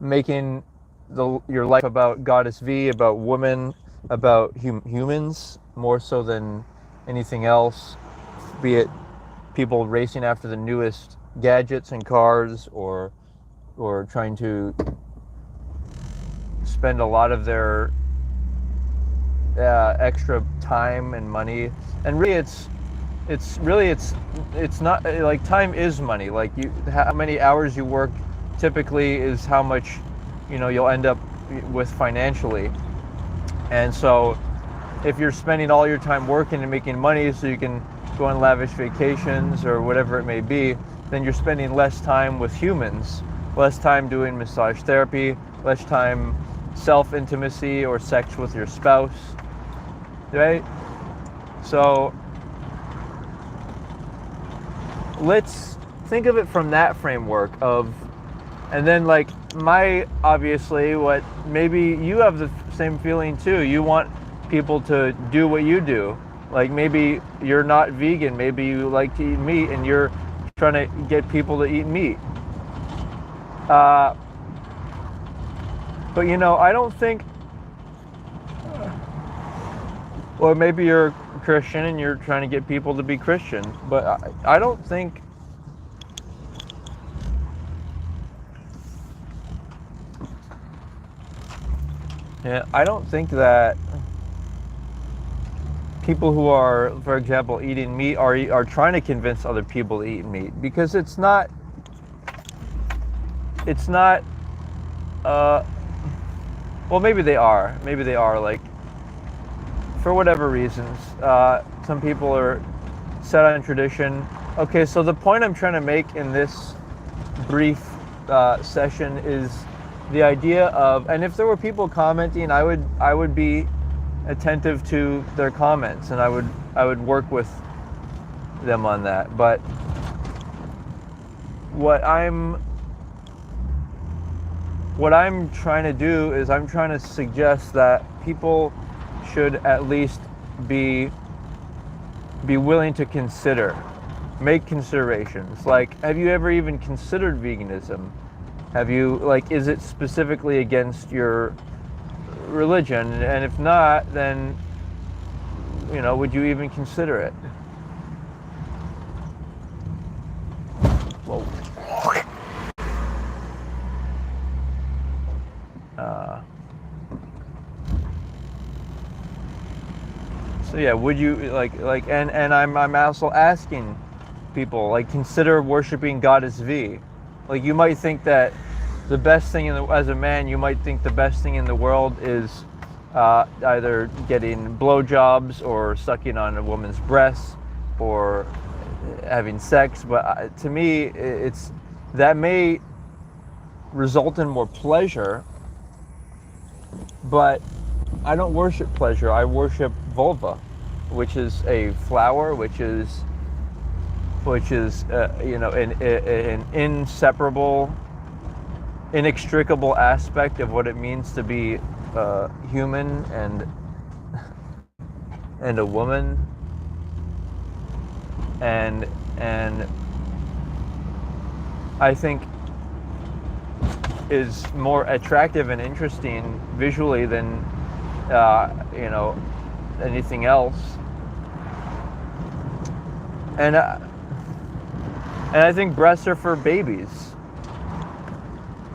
making your life about GoddessV, about women, about humans more so than anything else, be it people racing after the newest gadgets and cars, or trying to spend a lot of their extra time and money. And really it's not like time is money. Like how many hours you work typically is how much you'll end up with financially. And so if you're spending all your time working and making money so you can go on lavish vacations or whatever it may be, then you're spending less time with humans, less time doing massage therapy, less time self-intimacy or sex with your spouse, right? So let's think of it from that framework of, and then like obviously what, maybe you have the same feeling too. You want people to do what you do. Like maybe you're not vegan, maybe you like to eat meat and you're trying to get people to eat meat. But I don't think, or maybe you're Christian and you're trying to get people to be Christian, but I don't think I don't think that people who are, for example, eating meat are trying to convince other people to eat meat, because it's not well, maybe they are like, for whatever reasons, some people are set on tradition. Okay, so the point I'm trying to make in this brief session is the idea of, and if there were people commenting, I would be attentive to their comments, and I would work with them on that. But what I'm trying to do is I'm trying to suggest that people should at least be willing to make considerations. Like, have you ever even considered veganism? Have you, like, is it specifically against your religion? And if not, then, would you even consider it? Whoa. So yeah, would you and I'm also asking people, like, consider worshiping GoddessV. Like, you might think that the best thing as a man, you might think the best thing in the world is either getting blowjobs or sucking on a woman's breasts or having sex. But to me, that may result in more pleasure, but I don't worship pleasure. I worship vulva, which is a flower, which is an inextricable aspect of what it means to be human and a woman, and I think is more attractive and interesting visually than anything else. And I think breasts are for babies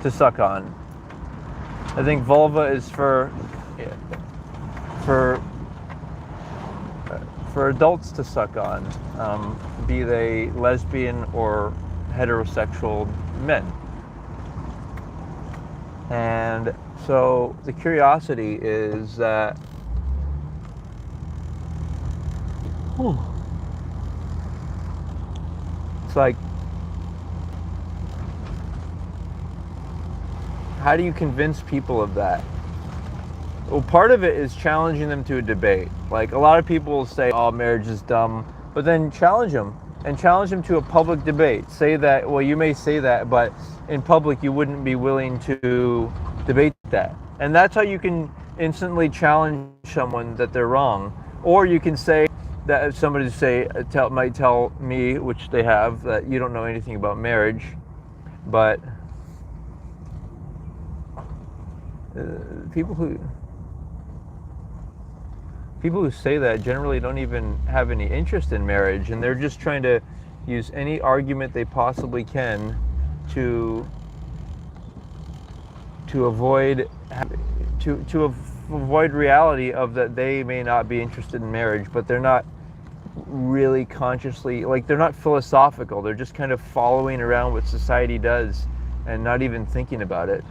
to suck on. I think vulva is for adults to suck on, be they lesbian or heterosexual men. And so the curiosity is that it's like, how do you convince people of that? Well, part of it is challenging them to a debate. Like, a lot of people will say, oh, marriage is dumb, but then challenge them to a public debate. Say that, well, you may say that, but in public you wouldn't be willing to debate that. And that's how you can instantly challenge someone that they're wrong. Or you can say that, if somebody might tell me, which they have, that you don't know anything about marriage, but people who say that generally don't even have any interest in marriage, and they're just trying to use any argument they possibly can to avoid avoid reality of that they may not be interested in marriage, but they're not really consciously, like, they're not philosophical. They're just kind of following around what society does and not even thinking about it.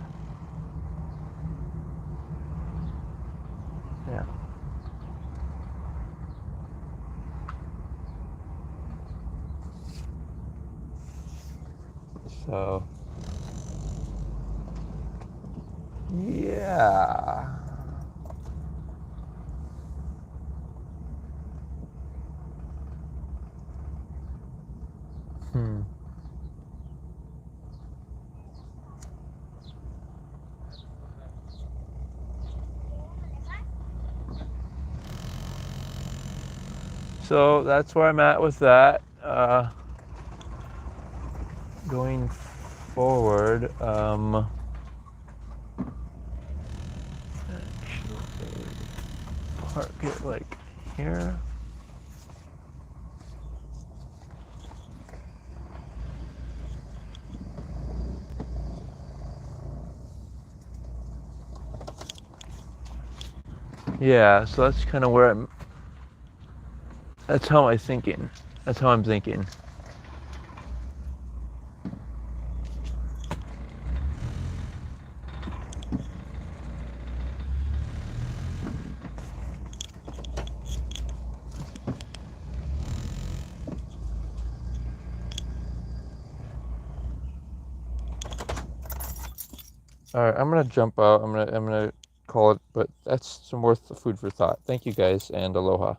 Yeah. So, yeah. So that's where I'm at with that. Going forward, actually, park it like here. Yeah, so that's kind of where that's how I'm thinking. That's how I'm thinking. All right, I'm gonna jump out. I'm gonna call it, but that's some worth the food for thought. Thank you guys, and aloha.